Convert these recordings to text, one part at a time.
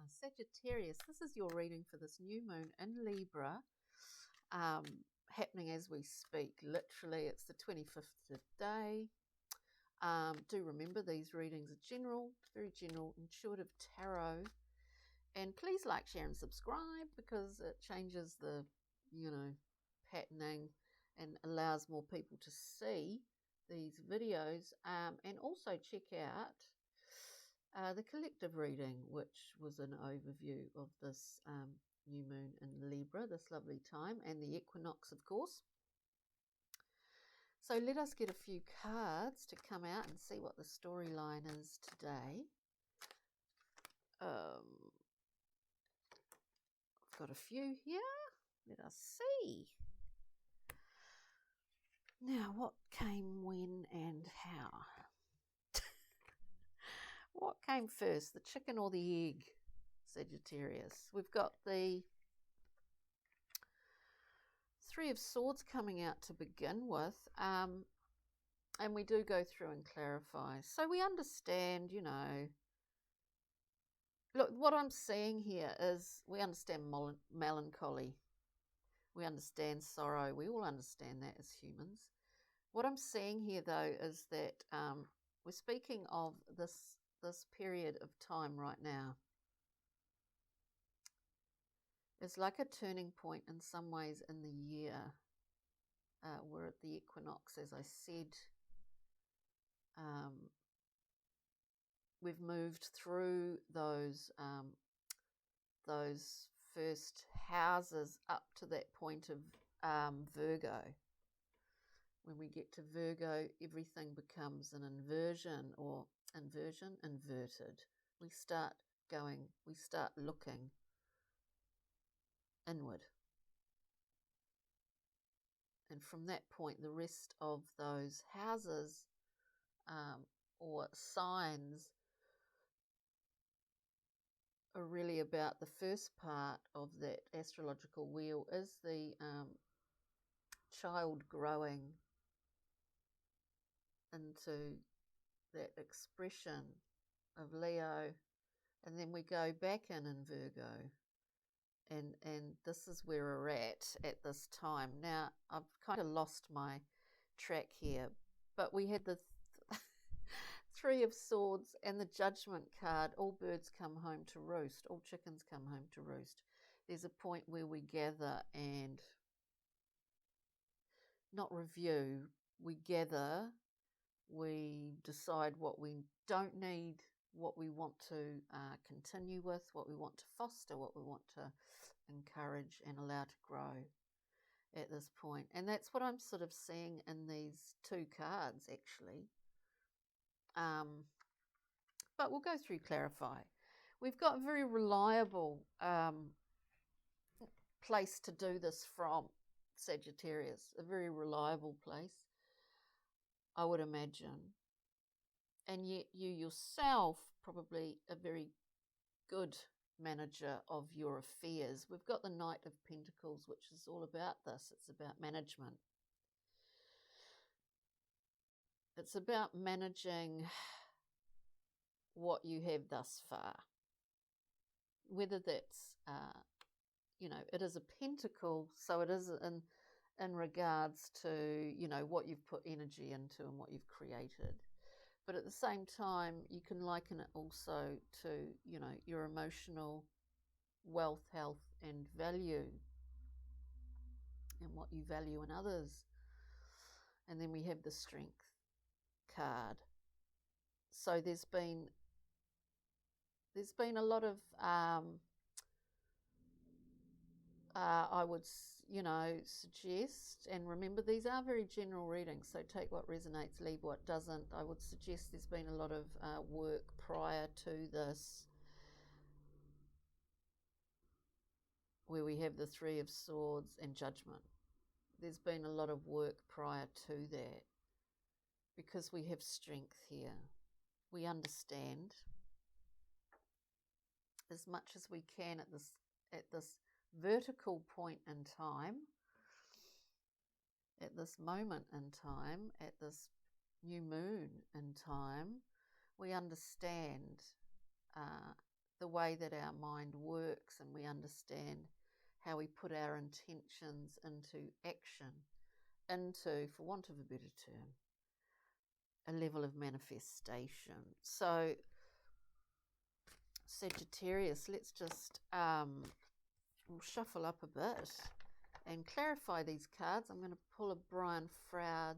Sagittarius, this is your reading for this new moon in Libra, happening as we speak. Literally, it's the 25th today. Do remember these readings are general, very general, intuitive tarot. And please like, share, and subscribe because it changes the, patterning and allows more people to see these videos. And also check out the collective reading, which was an overview of this new moon in Libra, this lovely time, and the equinox, of course. So let us get a few cards to come out and see what the storyline is today. I've got a few here. Let us see. Now, what came when and how? What came first, the chicken or the egg, Sagittarius? We've got the Three of Swords coming out to begin with, and we do go through and clarify. So we understand, look, what I'm seeing here is we understand melancholy. We understand sorrow. We all understand that as humans. What I'm seeing here, though, is that we're speaking of this period of time right now. It's like a turning point in some ways in the year. We're at the equinox, as I said. We've moved through those first houses up to that point of Virgo. When we get to Virgo, everything becomes an inversion or inverted. We start looking inward. And from that point, the rest of those houses or signs are really about the first part of that astrological wheel is the child growing into that expression of Leo, and then we go back in Virgo, and this is where we're at this time. Now, I've kind of lost my track here, but we had the Three of Swords and the Judgment card. All birds come home to roost. All chickens come home to roost. There's a point where we gather and not review. We gather, we decide what we don't need, what we want to continue with, what we want to foster, what we want to encourage and allow to grow at this point. And that's what I'm sort of seeing in these two cards, actually. But we'll go through clarify. We've got a very reliable place to do this from, Sagittarius, a very reliable place, I would imagine. And yet you yourself probably a very good manager of your affairs. We've got the Knight of Pentacles, which is all about this. It's about management. It's about managing what you have thus far. Whether that's, it is a pentacle, so it is in regards to, what you've put energy into and what you've created. But at the same time, you can liken it also to, your emotional wealth, health, and value, and what you value in others. And then we have the Strength card. So there's been a lot of I would suggest, and remember these are very general readings, so take what resonates, leave what doesn't. I would suggest there's been a lot of work prior to this, where we have the Three of Swords and Judgment. There's been a lot of work prior to that, because we have strength here. We understand as much as we can at this vertical point in time, at this moment in time, at this new moon in time. We understand the way that our mind works, and we understand how we put our intentions into action, into, for want of a better term, a level of manifestation. So Sagittarius, let's just we'll shuffle up a bit and clarify these cards. I'm going to pull a Brian Froud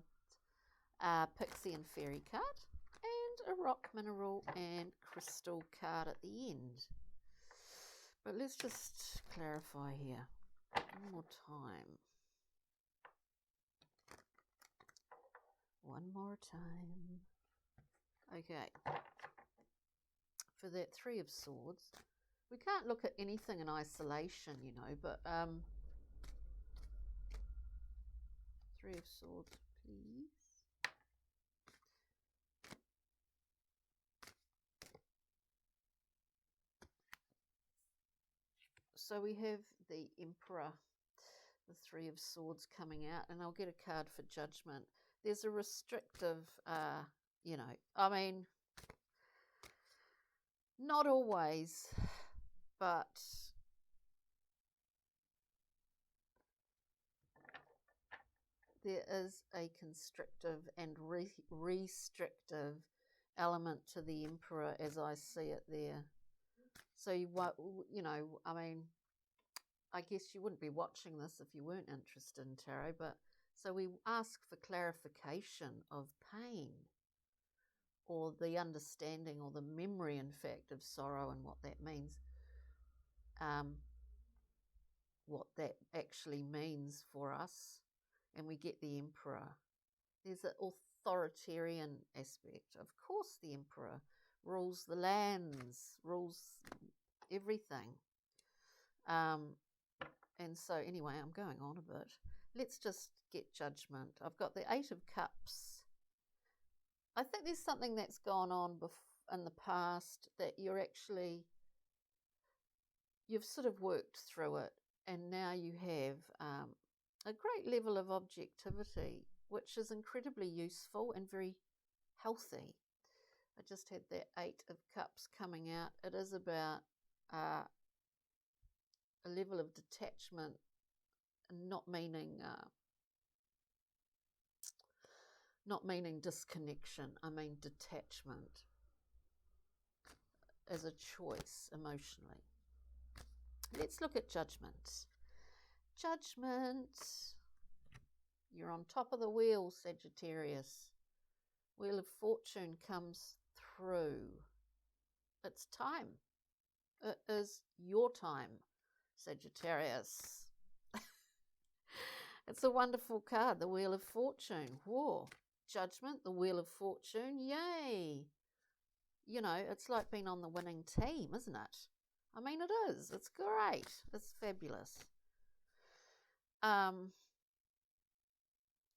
Pixie and Fairy card, and a rock, mineral and crystal card at the end. But let's just clarify here one more time. One more time. Okay. For that Three of Swords, we can't look at anything in isolation, you know, but Three of Swords, please. So we have the Emperor, the Three of Swords coming out, and I'll get a card for Judgment. There's a restrictive, you know, I mean, not always, but there is a constrictive and restrictive element to the Emperor as I see it there. So you know, I mean, I guess you wouldn't be watching this if you weren't interested in tarot, but so we ask for clarification of pain, or the understanding, or the memory, in fact, of sorrow and what that means, what that actually means for us. And we get the Emperor. There's an authoritarian aspect. Of course, the Emperor rules the lands, rules everything. And so anyway, I'm going on a bit. Let's just get Judgment. I've got the Eight of Cups. I think there's something that's gone on in the past that you've sort of worked through it, and now you have a great level of objectivity, which is incredibly useful and very healthy. I just had that Eight of Cups coming out. It is about a level of detachment, not meaning disconnection. I mean detachment as a choice emotionally. Let's look at Judgment. Judgment. You're on top of the wheel, Sagittarius. Wheel of Fortune comes through. It's time. It is your time, Sagittarius. It's a wonderful card, the Wheel of Fortune. Whoa. Judgment, the Wheel of Fortune. Yay. You know, it's like being on the winning team, isn't it? I mean, it is. It's great. It's fabulous.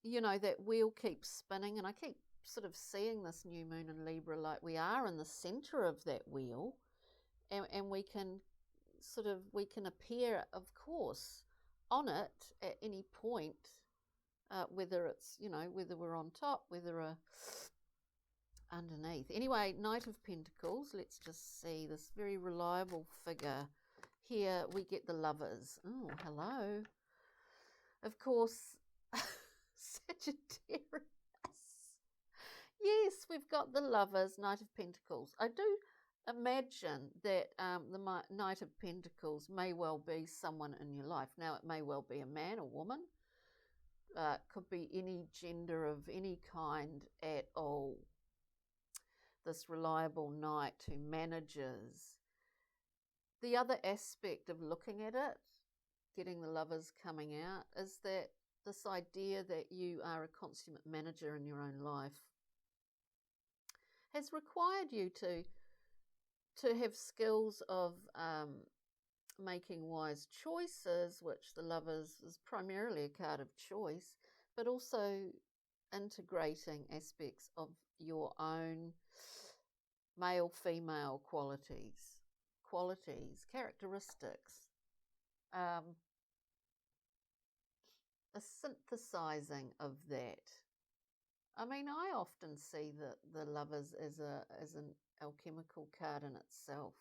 You know, that wheel keeps spinning, and I keep sort of seeing this new moon in Libra like we are in the center of that wheel, and we can appear, of course, on it at any point, whether it's, you know, whether we're on top, whether we're underneath. Anyway, Knight of Pentacles. Let's just see this very reliable figure. Here we get the Lovers. Oh, hello. Of course, Sagittarius. Yes, we've got the Lovers, Knight of Pentacles. I do imagine that the Knight of Pentacles may well be someone in your life. Now, it may well be a man or woman. Could be any gender of any kind at all. This reliable knight who manages. The other aspect of looking at it, getting the Lovers coming out, is that this idea that you are a consummate manager in your own life has required you to have skills of making wise choices, which the Lovers is primarily a card of choice, but also integrating aspects of your own male-female qualities, characteristics, a synthesizing of that. I mean, I often see the Lovers as an alchemical card in itself.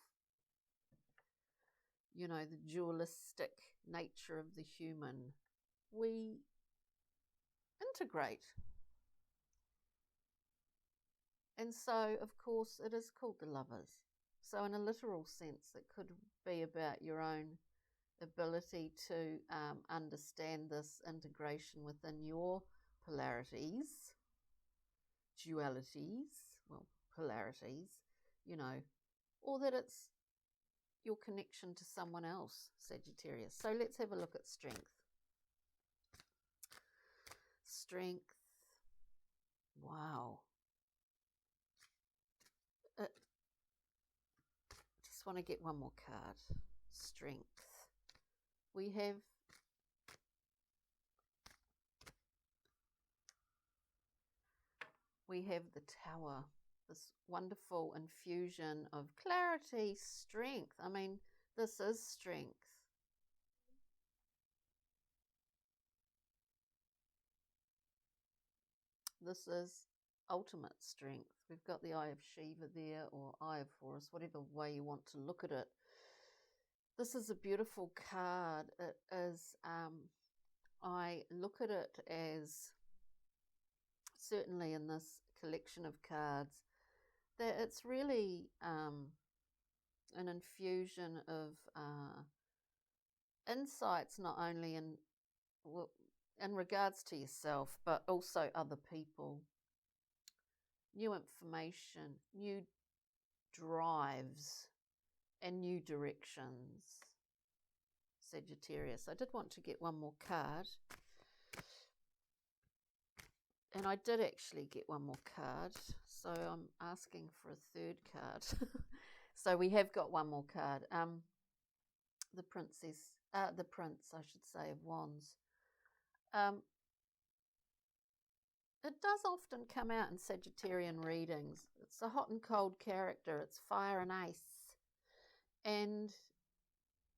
you know, the dualistic nature of the human. We integrate. And so, of course, it is called the Lovers. So in a literal sense, it could be about your own ability to understand this integration within your polarities, dualities, well, polarities, you know, or that it's your connection to someone else, Sagittarius. So let's have a look at strength. Strength. Wow. Just want to get one more card. Strength. We have the Tower, this wonderful infusion of clarity, strength. I mean, this is strength. This is ultimate strength. We've got the Eye of Shiva there, or Eye of Horus, whatever way you want to look at it. This is a beautiful card. It is, I look at it as, certainly in this collection of cards, that it's really an infusion of insights, not only in regards to yourself, but also other people. New information, new drives, and new directions. Sagittarius. I did want to get one more card. And I did actually get one more card. So I'm asking for a third card. So we have got one more card. The Prince, I should say, of Wands. It does often come out in Sagittarian readings. It's a hot and cold character. It's fire and ice. And,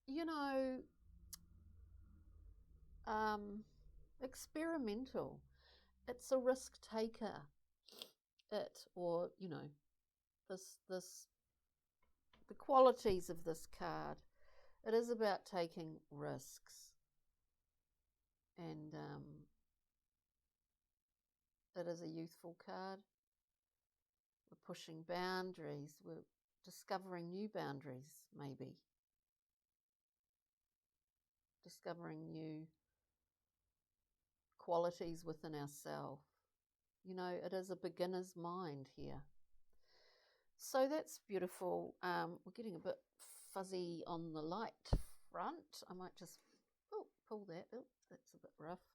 you know, experimental. It's a risk taker. The qualities of this card. It is about taking risks. And it is a youthful card. We're pushing boundaries. We're discovering new boundaries, maybe. Discovering new qualities within ourselves. You know, it is a beginner's mind here. So that's beautiful. We're getting a bit fuzzy on the light front. I might just pull that. Oh, that's a bit rough.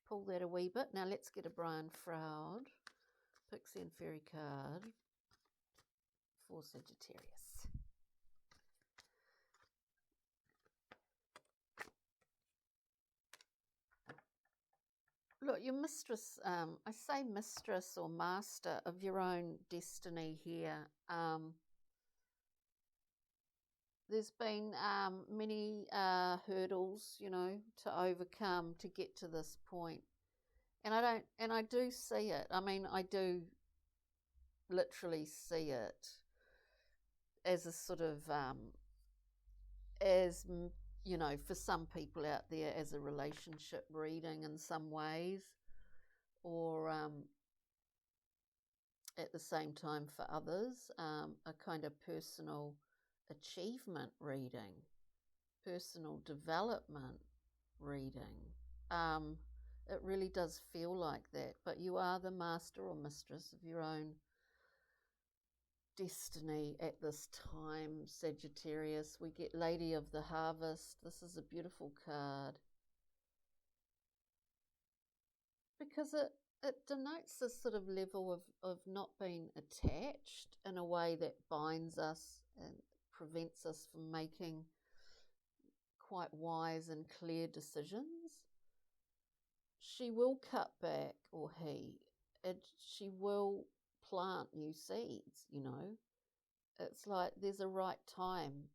Pull that a wee bit. Now let's get a Brian Froud Pixie and Fairy card for Sagittarius. Look, your mistress, I say mistress or master of your own destiny here. There's been many hurdles, you know, to overcome to get to this point. And I do see it. I mean, I do literally see it as a sort of, as, you know, for some people out there, as a relationship reading in some ways, or at the same time for others, a kind of personal achievement reading, personal development reading. It really does feel like that, but you are the master or mistress of your own destiny at this time, Sagittarius. We get Lady of the Harvest. This is a beautiful card because it denotes this sort of level of not being attached in a way that binds us and prevents us from making quite wise and clear decisions. She will cut back, or she will plant new seeds, you know. It's like there's a right time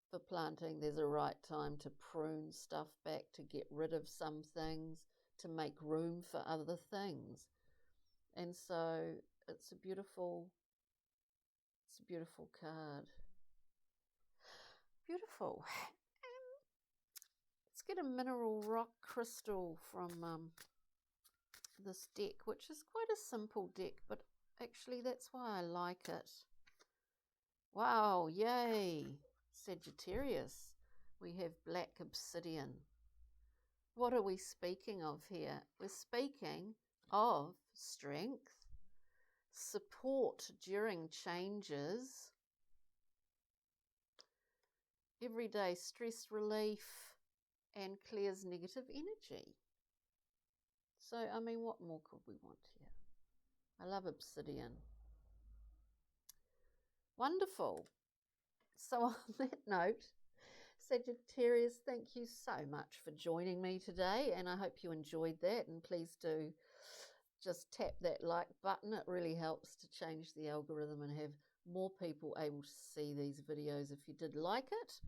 for planting, there's a right time to prune stuff back, to get rid of some things, to make room for other things. And so it's a beautiful card. Beautiful. Let's get a mineral rock crystal from this deck, which is quite a simple deck, but actually that's why I like it. Wow, yay, Sagittarius. We have black obsidian. What are we speaking of here? We're speaking of strength, support during changes, everyday stress relief, and clears negative energy. So, I mean, what more could we want here? I love obsidian. Wonderful. So on that note, Sagittarius, thank you so much for joining me today, and I hope you enjoyed that, and please do just tap that like button. It really helps to change the algorithm and have more people able to see these videos if you did like it.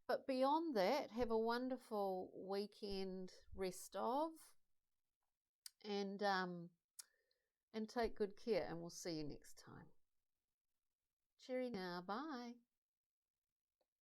But beyond that, have a wonderful weekend rest of, and take good care, and we'll see you next time. Cheery now, bye.